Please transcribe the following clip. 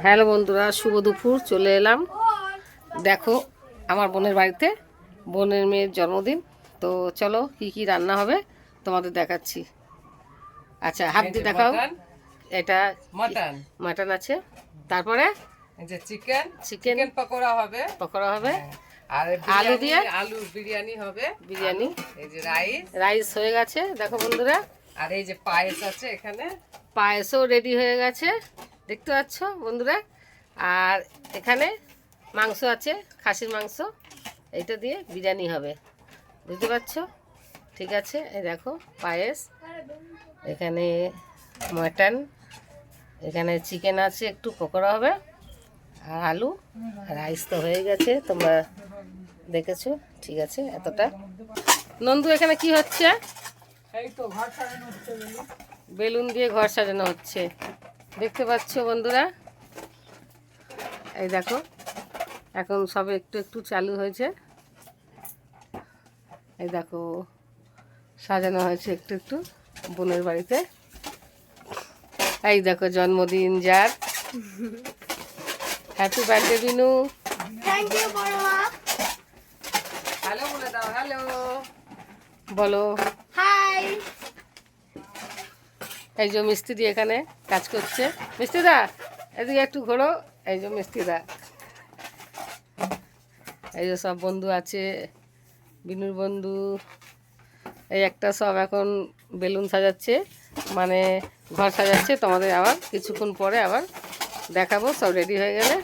Hello বন্ধুরা, শুভ দুপুর। চলে এলাম, দেখো আমার বোনের বাড়িতে। বোনের মেয়ের জন্মদিন, তো চলো কি কি রান্না হবে তোমাদের দেখাচ্ছি। আচ্ছা, হাত দিয়ে দেখাও। এটা মাটন, মাটন আছে। তারপরে এই যে চিকেন চিকেন পকোড়া হবে, পকোড়া হবে। আর আলু দিয়ে আলু বিরিয়ানি হবে। বিরিয়ানি, এই যে রাইস, রাইস হয়ে গেছে দেখো বন্ধুরা। আর এই যে পায়েস আছে এখানে, পায়েসও রেডি হয়ে গেছে দেখতে পাচ্ছ বন্ধুরা। আর এখানে মাংস আছে, খাসির মাংস। এইটা দিয়ে বিরিয়ানি হবে, বুঝতে পারছো? ঠিক আছে, এই দেখো পায়েস, এখানে মাটন, এখানে চিকেন আছে, একটু পকোড়া হবে, আর আলু। রাইস তো হয়ে গেছে, তোমরা দেখেছো। ঠিক আছে, এতটা। নন্দু, এখানে কি হচ্ছে? এই তো ঘর সাজানো হচ্ছে, বেলুন দিয়ে ঘর সাজানো হচ্ছে, দেখতে পাচ্ছ বন্ধুরা। এই দেখো, এখন সবে একটু একটু চালু হয়েছে। এই দেখো সাজানো হয়েছে একটু একটু বোনের বাড়িতে। এই দেখো জন্মদিন যার, happy birthday Binu. Thank you বড় মা। হ্যালো বলে দাও, হ্যালো বলো হাই। এই যে মিস্ত্রি এখানে কাজ করছে। মিস্ত্রিদা এদিকে একটু ঘোরো। এই যে মিস্ত্রিদা, এই যে সব বন্ধু আছে, বিনুর বন্ধু। এই একটা সব এখন বেলুন সাজাচ্ছে, মানে ঘর সাজাচ্ছে। তোমাদের আবার কিছুক্ষণ পরে আবার দেখাবো, সব রেডি হয়ে গেলে।